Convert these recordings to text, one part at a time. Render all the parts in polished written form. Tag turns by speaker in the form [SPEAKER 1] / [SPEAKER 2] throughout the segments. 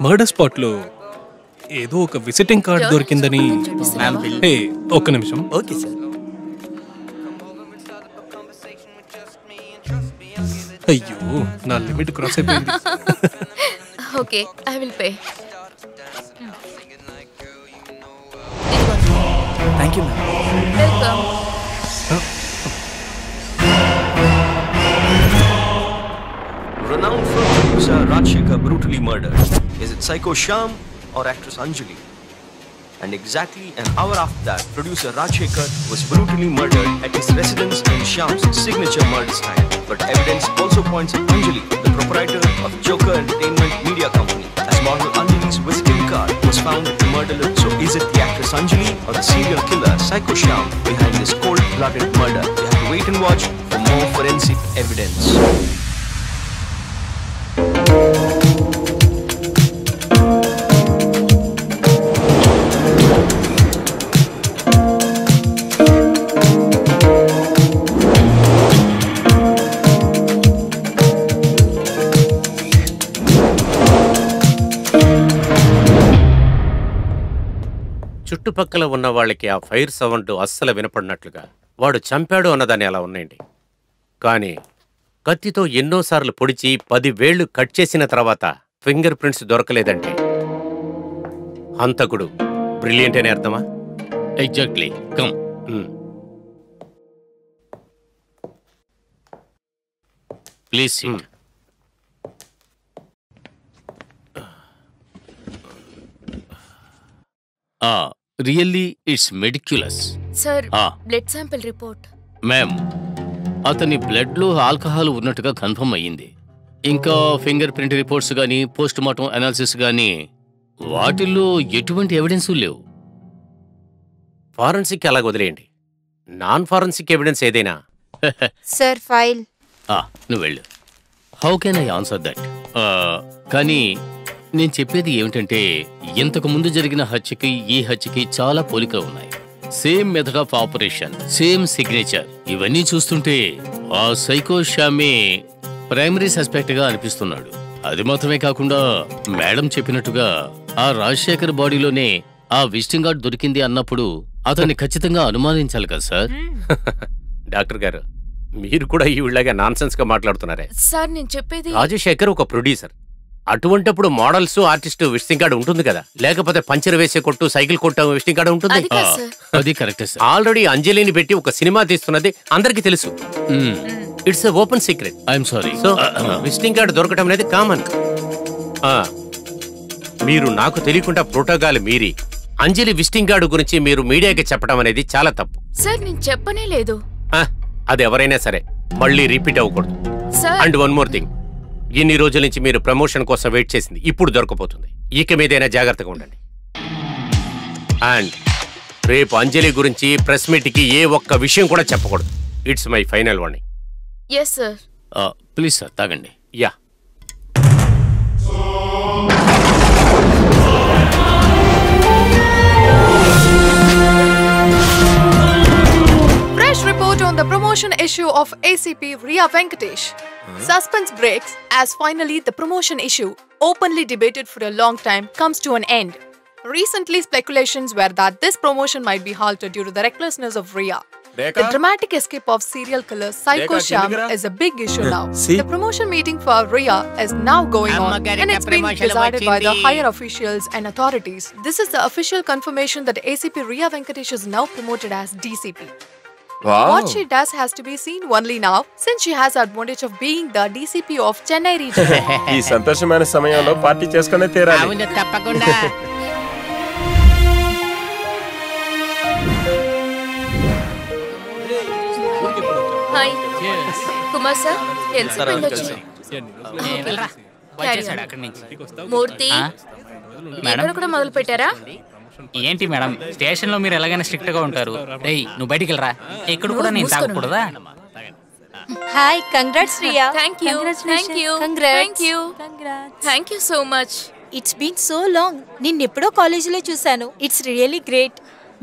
[SPEAKER 1] Murder spot లో ఏదో ఒక విజిటింగ్ కార్డ్ దొరికిందని. హే ఒక్క నిమిషం.
[SPEAKER 2] Okay sir.
[SPEAKER 1] అయ్యో నా లిమిట్ క్రాస్ అయిపోయింది.
[SPEAKER 3] Okay I will pay.
[SPEAKER 2] Thank you ma'am.
[SPEAKER 3] Welcome.
[SPEAKER 4] Renowned film producer Rajshekhar brutally murdered. Is it Psycho Shyam or actress Anjali? And exactly an hour after that, producer Rajshekhar was brutally murdered at his residence in Shyam's signature murder style. But evidence also points at Anjali, the proprietor of Joker Entertainment Media Company, as model Anjali's visiting card was found at the murder. So is it the actress Anjali or the serial killer Psycho Shyam behind this cold-blooded murder? You have to wait and watch for more forensic evidence.
[SPEAKER 5] చుట్టుపక్కల ఉన్న వాళ్ళకి ఆ fire sound అస్సలు వినపడినట్లుగా వాడు చంపాడు అన్నదాన్ని అలా ఉన్నాయండి. కానీ కత్తితో ఎన్నోసార్లు పొడిచి 10 వేళ్లు కట్ చేసిన తర్వాత ఫింగర్ ప్రింట్స్ దొరకలేదంటే హంతకుడు బ్రిలియంట్ అనే అర్థమా?
[SPEAKER 6] Exactly. Come. Please sit. Really it's meticulous.
[SPEAKER 3] Sir blood sample report.
[SPEAKER 6] Ma'am, అతని బ్లడ్లో ఆల్కహాల్ ఉన్నట్టుగా కన్ఫర్మ్ అయ్యింది. ఇంకా ఫింగర్ ప్రింట్ రిపోర్ట్స్ కానీ పోస్ట్ మార్టం అనాలిసిస్ కానీ వాటిల్లో ఎటువంటి ఎవిడెన్స్ లేవు.
[SPEAKER 5] ఫారెన్సిక్ అలాగ వదిలేయండి. నాన్ ఫారెన్సిక్ ఎవిడెన్స్ ఏదైనా.
[SPEAKER 7] Sir file.
[SPEAKER 6] నువ్వు వెళ్ళు. How can I answer that? కానీ నేను చెప్పేది ఏమిటంటే ఇంతకు ముందు జరిగిన హత్యకి ఈ హత్యకి చాలా పోలికలు ఉన్నాయి. Same method of operation, same signature. ఇవన్నీ చూస్తుంటే ఆ సైకో శ్యామే ప్రైమరీ సస్పెక్ట్ గా అనిపిస్తున్నాడు. అది మాత్రమే కాకుండా మేడం చెప్పినట్టుగా ఆ రాజశేఖర్ బాడీలోనే ఆ విజిటింగ్ కార్డ్ దొరికింది అన్నప్పుడు అతన్ని ఖచ్చితంగా అనుమానించాలి కదా సార్.
[SPEAKER 5] డాక్టర్ గారు, మీరు కూడా ఈ విళ్ళగా నాన్ సెన్స్ గా మాట్లాడుతున్నారే.
[SPEAKER 3] సార్ నేను చెప్పేది,
[SPEAKER 5] రాజశేఖర్ ఒక ప్రొడ్యూసర్. అటువంటిప్పుడు మోడల్స్ ఆర్టిస్టు విజిటింగ్ కార్డు ఉంటుంది కదా, లేకపోతే పంచర్ వేసే కొట్టు సైకిల్ కొట్టు విజిటింగ్ కార్డు ఉంటుంది.
[SPEAKER 6] అది కరెక్ట్ సార్.
[SPEAKER 5] ఆల్రెడీ అంజలిని పెట్టి ఒక సినిమా తీస్తున్నది అందరికి తెలుసు. It's open secret.
[SPEAKER 6] I'm sorry.
[SPEAKER 5] So visiting card దొరకడం అనేది కామన్. మీరు నాకు తెలియకుండా ప్రోటోకాల్ మీరి అంజలి విజిటింగ్ కార్డు గురించి మీరు మీడియాకి చెప్పడం అనేది చాలా తప్పు.
[SPEAKER 3] సార్ నేను చెప్పనే లేదు.
[SPEAKER 5] అది ఎవరైనా సరే మళ్ళీ రిపీట్ అవ్వకూడదు. అండ్ వన్ మోర్ థింగ్, ఇన్ని రోజుల నుంచి మీరు ప్రమోషన్ కోసం వెయిట్ చేసింది ఇప్పుడు దొరకపోతుంది. ఇక మీదైనా జాగ్రత్తగా ఉండండి. అండ్ రేపు అంజలి గురించి ప్రెస్ మీట్ కి ఏ ఒక్క విషయం కూడా చెప్పకూడదు. It's my final warning.
[SPEAKER 3] Yes sir.
[SPEAKER 6] Please sir తాగండి.
[SPEAKER 5] యా.
[SPEAKER 8] Fresh report on the promotion issue of ACP Riya Venkatesh. Suspense breaks as finally the promotion issue, openly debated for a long time, comes to an end. Recently, speculations were that this promotion might be halted due to the recklessness of Riya. The dramatic escape of serial killer Psycho Shyam is a big issue now. The promotion meeting for Riya is now going on and it's being decided by the higher officials and authorities. This is the official confirmation that ACP Riya Venkatesh is now promoted as DCP. Wow. What she does has to be seen only now, since she has the advantage of being the DCP of Chennai region.
[SPEAKER 9] ఈ సంతోషమైన సమయంలో party చేసుకునే తీరాలి.
[SPEAKER 6] అవును తప్పకుండా.
[SPEAKER 3] Hi Kumar sir, ఎంతసేపు వెళ్ళొచ్చు? మూర్తి ఇక్కడ కూడా మొదలు పెట్టారా?
[SPEAKER 10] ఏంటి మేడం, స్టేషన్ లో మీరు ఎలాగైనా స్ట్రిక్ట్ గా ఉంటారు. రేయ్ నువ్వు బయటికి వెళ్ళరా, ఇక్కడ కూడా నేను తాగకూడదా?
[SPEAKER 7] Hi, congrats Riya.
[SPEAKER 3] Thank you so much.
[SPEAKER 7] It's been so long. నిన్నెప్పుడో కాలేజీలో చూశాను. It's really great.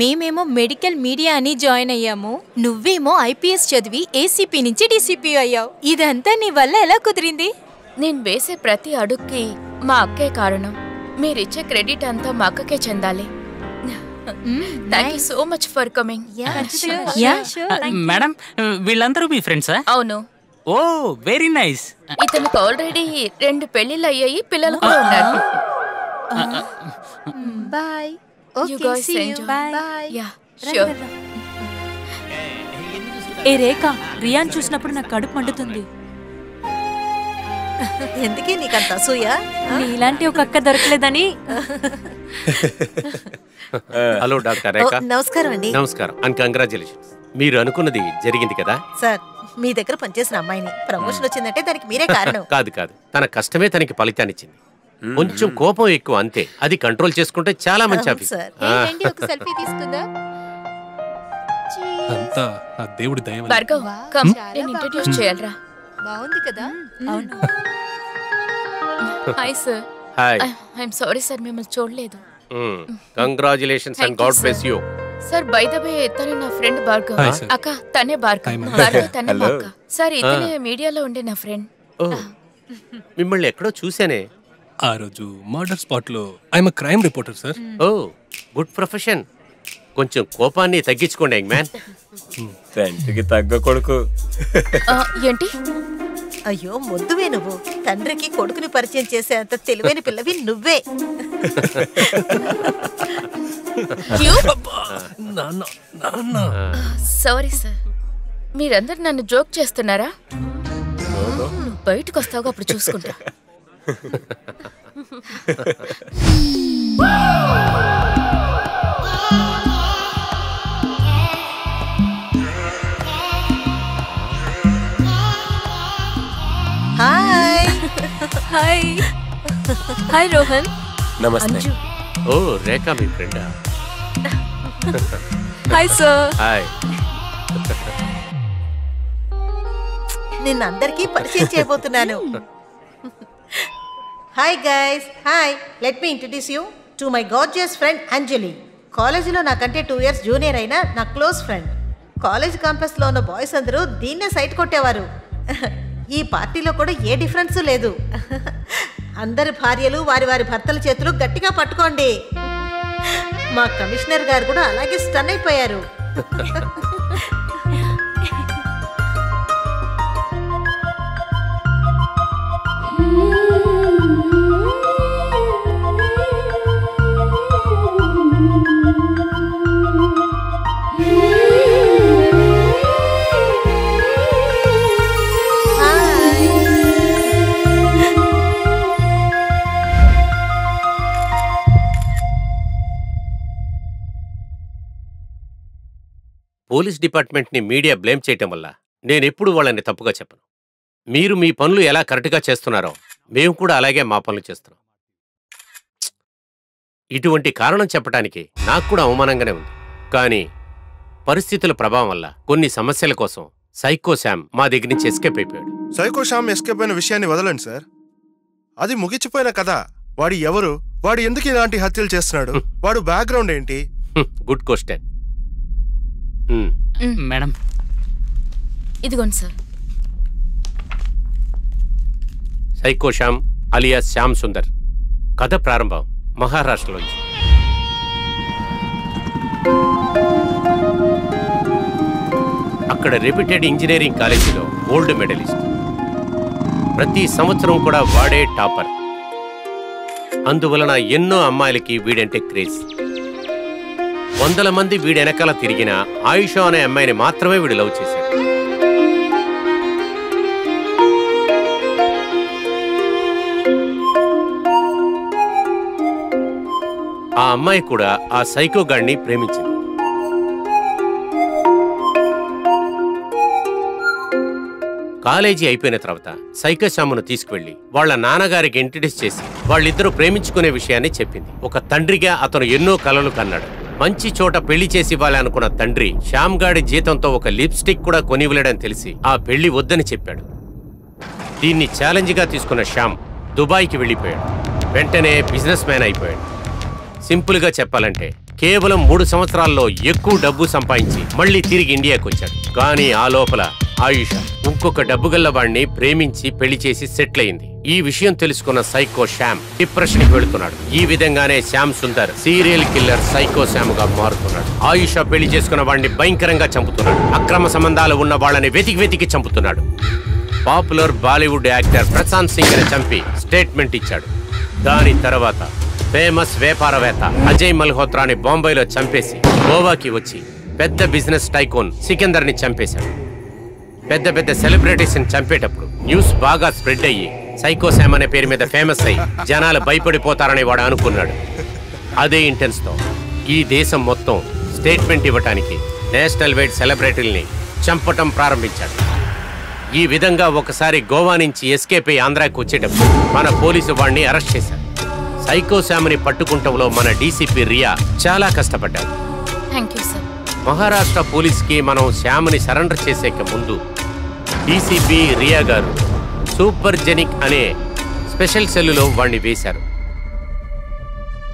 [SPEAKER 7] మేమేమో మెడికల్ మీడియా అని జాయిన్ అయ్యాము, నువ్వేమో ఐపీఎస్ చదివి ఏసీపీ నుంచి డీసీపీ అయ్యావు. ఇదంతా నీ వల్ల ఎలా కుదిరింది?
[SPEAKER 3] నేను వేసే ప్రతి అడుగుకి మా అక్కే కారణం. మీరిచ్చే క్రెడిట్ అంతా మా అక్కకే చెందాలి. Thank you so much for coming.
[SPEAKER 10] Madam వీళ్ళందరూ మీ ఫ్రెండ్సా?
[SPEAKER 3] అవును.
[SPEAKER 10] Oh very nice.
[SPEAKER 3] ఇతనికి ఆల్రెడీ 2 పెళ్లిళ్ళు అయ్యాయి, పిల్లలు కూడా ఉన్నారు.
[SPEAKER 7] Bye.
[SPEAKER 3] You guys enjoy. Yeah, sure.
[SPEAKER 11] ఏ రేఖ, రియాన్ చూసినప్పుడు నాకు కడుపు మండుతుంది.
[SPEAKER 12] ఎందుకే నీకంత అసూయ?
[SPEAKER 11] నీలాంటి ఒక అక్క దొరకలేదని.
[SPEAKER 5] హలో డాక్టర్ రేఖ.
[SPEAKER 12] నమస్కారం అండి.
[SPEAKER 5] నమస్కారం అండ్ కంగ్రాచులేషన్స్. మీరు అనుకున్నది జరిగింది కదా
[SPEAKER 12] సార్, మీ దగ్గర పనిచేసిన అమ్మాయిని ప్రమోషన్ వచ్చిందంటే దానికి మీరే కారణం.
[SPEAKER 5] కాదు కాదు, తన కష్టమే తనకి ఫలితాన్ని ఇచ్చింది. కొంచెం కోపం ఎక్కువ అంతే, అది కంట్రోల్ చేసుకుంటే చాలా మంచి ఆఫీసర్.
[SPEAKER 7] ఒక సెల్ఫీ తీసుకుందా?
[SPEAKER 1] అంతా ఆ దేవుడి దయ వల్ల.
[SPEAKER 3] భార్గవ్, కమ్, నేను ఇంట్రడ్యూస్ చేయాలరా.
[SPEAKER 7] బాగుంది కదా?
[SPEAKER 11] అవును.
[SPEAKER 3] Hi sir.
[SPEAKER 5] Hi.
[SPEAKER 3] I'm sorry sir, మిమ్మల్ని చూడలేదు.
[SPEAKER 5] Congratulations and God bless you.
[SPEAKER 3] Sir, by the way తనే నా ఫ్రెండ్ భార్గవ్.
[SPEAKER 1] Hi, sir.
[SPEAKER 3] అక్క తనే భార్గవ్. భార్గవ్ తనే మా అక్క. సార్, ఇతనే మీడియాలో ఉండే నా ఫ్రెండ్.
[SPEAKER 5] మిమ్మల్ని ఎక్కడో చూసానే.
[SPEAKER 1] ఆ రోజు మర్డర్ స్పాట్ లో I'm crime reporter sir.
[SPEAKER 5] Oh good profession. కొంచెం కోపాన్ని తగ్గించుకోండి యంగ్ మ్యాన్.
[SPEAKER 9] తండ్రికి తగ్గ కొడుకు.
[SPEAKER 3] ఏంటి?
[SPEAKER 12] అయ్యో మొద్దువే నువ్వు. తండ్రికి కొడుకుని పరిచయం చేసే అంత తెలివైన పిల్లవి నువ్వే.
[SPEAKER 3] సారీ సార్, మీరందరు నన్ను జోక్ చేస్తున్నారా? నువ్వు బయటకు వస్తావుగా, అప్పుడు చూసుకుంటా.
[SPEAKER 12] హాయ్.
[SPEAKER 11] హాయ్. హాయ్ రోహన్.
[SPEAKER 9] నమస్తే.
[SPEAKER 5] ఓ రేఖా మీ ఫ్రెండా?
[SPEAKER 11] Hi sir.
[SPEAKER 5] హాయ్.
[SPEAKER 12] నిన్నందరికీ పరిచయం చేయబోతున్నాను. Hi guys. Hi, let me introduce you to my gorgeous friend Anjali. కాలేజీలో నాకంటే 2 years జూనియర్ అయిన నా క్లోజ్ ఫ్రెండ్. కాలేజ్ క్యాంపస్లో ఉన్న బాయ్స్ అందరూ దీన్నే సైట్ కొట్టేవారు. ఈ పార్టీలో కూడా ఏ డిఫరెన్స్ లేదు. అందరి భార్యలు వారి వారి భర్తల చేతులు గట్టిగా పట్టుకోండి. మా కమిషనర్ గారు కూడా అలాగే స్టన్ అయిపోయారు.
[SPEAKER 5] పోలీస్ డిపార్ట్మెంట్ని మీడియా బ్లేమ్ చేయటం వల్ల నేనెప్పుడు వాళ్ళని తప్పుగా చెప్పను. మీరు మీ పనులు ఎలా కరెక్ట్గా చేస్తున్నారో మేము కూడా అలాగే మా పనులు చేస్తున్నాం. ఇటువంటి కారణం చెప్పడానికి నాకు కూడా అవమానంగానే ఉంది. కానీ పరిస్థితుల ప్రభావం వల్ల కొన్ని సమస్యల కోసం సైకో శామ్ మా దగ్గర నుంచి ఎస్కేప్ అయిపోయాడు.
[SPEAKER 13] సైకో శామ్ ఎస్కేప్ అయిన విషయాన్ని వదలండి సార్. అది ముగిచిపోయిన కథ. వాడు ఎవరు? వాడు ఎందుకు ఇలాంటి హత్యలు చేస్తున్నాడు? వాడు బ్యాక్గ్రౌండ్ ఏంటి?
[SPEAKER 5] Good question.
[SPEAKER 10] మేడం,
[SPEAKER 3] ఇదిగోండి sir.
[SPEAKER 5] Psycho Shyam alias Shyam Sundar. కథ ప్రారంభం మహారాష్ట్రలోంచి. అక్కడ రెప్యూటెడ్ ఇంజనీరింగ్ కాలేజీలో గోల్డ్ మెడలిస్ట్. ప్రతి సంవత్సరం కూడా వాడే టాపర్. అందువలన ఎన్నో అమ్మాయిలకి వీడంటే క్రేజ్. 100 మంది వీడెనకాల తిరిగిన ఆయుష అనే అమ్మాయిని మాత్రమే వీడు లవ్ చేశాడు. ఆ అమ్మాయి కూడా ఆ సైకో గాడిని ప్రేమించింది. కాలేజీ అయిపోయిన తర్వాత సైకో శ్యామును తీసుకువెళ్లి వాళ్ళ నాన్నగారికి ఇంట్రడ్యూస్ చేసి వాళ్ళిద్దరూ ప్రేమించుకునే విషయాన్ని చెప్పింది. ఒక తండ్రిగా అతను ఎన్నో కలలు కన్నాడు. మంచి చోట పెళ్లి చేసి ఇవ్వాలనుకున్న తండ్రి శ్యామ్ గాడి జీతంతో ఒక లిప్స్టిక్ కూడా కొనివ్వలేడని తెలిసి ఆ పెళ్లి వద్దని చెప్పాడు. దీన్ని ఛాలెంజ్గా తీసుకున్న శ్యామ్ దుబాయ్కి వెళ్ళిపోయాడు. వెంటనే బిజినెస్ మ్యాన్ అయిపోయాడు. సింపుల్గా చెప్పాలంటే కేవలం 3 సంవత్సరాల్లో ఎక్కువ డబ్బు సంపాదించి మళ్ళీ తిరిగి ఇండియాకి వచ్చాడు. కానీ ఆ లోపల ఆయుష ఇంకొక డబ్బుగల్ల వాడిని ప్రేమించి పెళ్లి చేసి సెటిల్ అయింది. ఈ విషయం తెలుసుకున్న సైకో శ్యామ్ డిప్రెషన్ కి వెళుతున్నాడు. ఈ విధంగానే Shyam Sundar serial killer psycho Shyam గా మారుతున్నాడు. ఆయుష పెళ్లి చేసుకున్న వాడిని భయంకరంగా చంపుతున్నాడు. అక్రమ సంబంధాలు ఉన్న వాళ్ళని వెతికి చంపుతున్నాడు. పాపులర్ బాలీవుడ్ యాక్టర్ ప్రశాంత్ సింగ్ ని చంపి స్టేట్మెంట్ ఇచ్చాడు. దాని తర్వాత ఫేమస్ వ్యాపారవేత్త అజయ్ మల్హోత్రాని బాంబేలో చంపేసి గోవాకి వచ్చి పెద్ద బిజినెస్ టైకోన్ సికందర్ ని చంపేశాడు. పెద్ద సెలబ్రిటీస్ ని చంపేటప్పుడు న్యూస్ బాగా స్ప్రెడ్ అయ్యి సైకో శామ్ అనే పేరు మీద ఫేమస్ అయ్యి జనాలు భయపడిపోతారని వాడు అనుకున్నాడు. అదే ఇంటెన్స్ తో ఈ దేశం మొత్తం స్టేట్మెంట్ ఇవ్వటానికి నేషనల్ వైడ్ సెలబ్రిటీల్ని చంపటం ప్రారంభించాడు. ఈ విధంగా ఒకసారి గోవా నుంచి ఎస్కేప్ అయ్యి ఆంధ్రాకి వచ్చేటప్పుడు మన పోలీసు వాడిని అరెస్ట్ చేశారు. సైకో శామ్ని పట్టుకుంటంలో మన డీసీపీ రియా చాలా కష్టపడ్డారు. మహారాష్ట్ర పోలీస్కి మనం శ్యామ్ని సరెండర్ చేసేక ముందు డీసీపీ రియా గారు సూపర్ జెనిక్ అనే స్పెషల్ సెల్లులో వాణ్ణి వేశారు.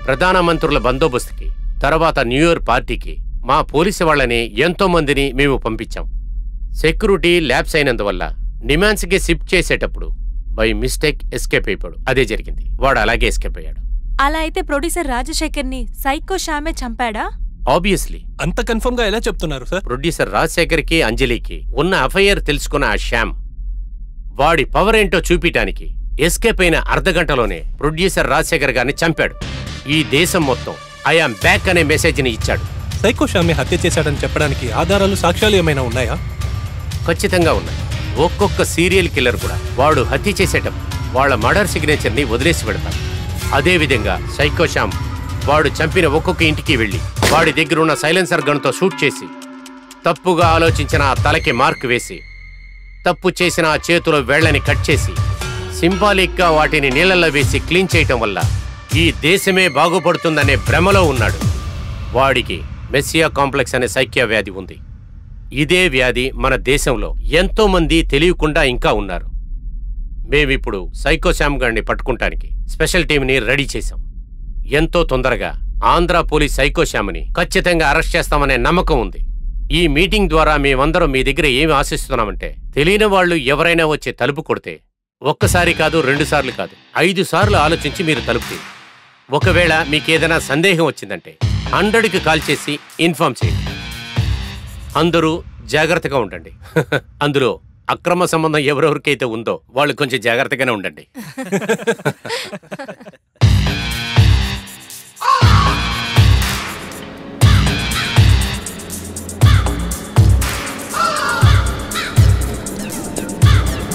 [SPEAKER 5] ప్రధానమంత్రుల బందోబస్తుకి తర్వాత న్యూ ఇయర్ పార్టీకి మా పోలీసు వాళ్ళని ఎంతో మందిని మేము పంపించాం. సెక్యూరిటీ ల్యాబ్స్ అయినందువల్ల నిమాన్స్కి షిఫ్ట్ చేసేటప్పుడు బై మిస్టేక్ ఎస్కేప్ అయిపోయాడు. అదే జరిగింది. వాడు అలాగే ఎస్కేప్ అయ్యాడు.
[SPEAKER 11] అలా అయితే ప్రొడ్యూసర్ రాజశేఖర్ని సైకో శ్యామే చంపాడా?
[SPEAKER 5] ఆబ్వియస్లీ.
[SPEAKER 1] అంత కన్ఫర్మ్ గా ఎలా చెప్తున్నారు సార్?
[SPEAKER 5] ప్రొడ్యూసర్ రాజశేఖర్కి అంజలికి ఉన్న అఫైర్ తెలుసుకున్న ఆ శ్యామ్ వాడి పవర్ ఏంటో చూపించడానికి ఎస్కేప్ అయిన అర్ధగంటలోనే ప్రొడ్యూసర్ రాజశేఖర్ గారిని చంపాడు. ఈ దేశం మొత్తం ఐఆమ్ బ్యాక్ అనే మెసేజ్ ని ఇచ్చాడు.
[SPEAKER 1] సైకో శ్యామ్ని హత్య చేశాడని చెప్పడానికి ఆధారాలు, సాక్ష్యాలు ఏమైనా ఉన్నాయా?
[SPEAKER 5] ఖచ్చితంగా ఉన్నాయి. ఒక్కొక్క సీరియల్ కిల్లర్ కూడా వాడు హత్య చేసేటప్పుడు వాళ్ళ మర్డర్ సిగ్నేచర్ ని వదిలేసి పెడతారు. అదే విధంగా సైకో శ్యామ్ వాడు చంపిన ఒక్కొక్క ఇంటికి వెళ్లి వాడి దగ్గరున్న సైలెన్సర్ గన్తో షూట్ చేసి తప్పుగా ఆలోచించిన ఆ తలకి మార్క్ వేసి తప్పు చేసిన ఆ చేతిలో వేళ్లని కట్ చేసి సింబాలిక్ గా వాటిని నీళ్లలో వేసి క్లీన్ చేయటం వల్ల ఈ దేశమే బాగుపడుతుందనే భ్రమలో ఉన్నాడు. వాడికి మెస్సియా కాంప్లెక్స్ అనే సైక్య వ్యాధి ఉంది. ఇదే వ్యాధి మన దేశంలో ఎంతో మంది తెలియకుండా ఇంకా ఉన్నారు. మేమిప్పుడు సైకో శ్యామ్ గారిని పట్టుకుంటానికి స్పెషల్ టీంని రెడీ చేశాం. ఎంతో తొందరగా ఆంధ్ర పోలీస్ సైకో శ్యామ్ని ఖచ్చితంగా అరెస్ట్ చేస్తామనే నమ్మకం ఉంది. ఈ మీటింగ్ ద్వారా మేమందరం మీ దగ్గర ఏమి ఆశిస్తున్నామంటే తెలియని వాళ్ళు ఎవరైనా వచ్చి తలుపు కొడితే ఒక్కసారి కాదు, 2 సార్లు కాదు, 5 సార్లు ఆలోచించి మీరు తలుపు. ఒకవేళ మీకేదైనా సందేహం వచ్చిందంటే 100కి కాల్ చేసి ఇన్ఫార్మ్ చేయండి. అందరూ జాగ్రత్తగా ఉండండి. అందులో అక్రమ సంబంధం ఎవరెవరికైతే ఉందో వాళ్ళు కొంచెం జాగ్రత్తగానే ఉండండి.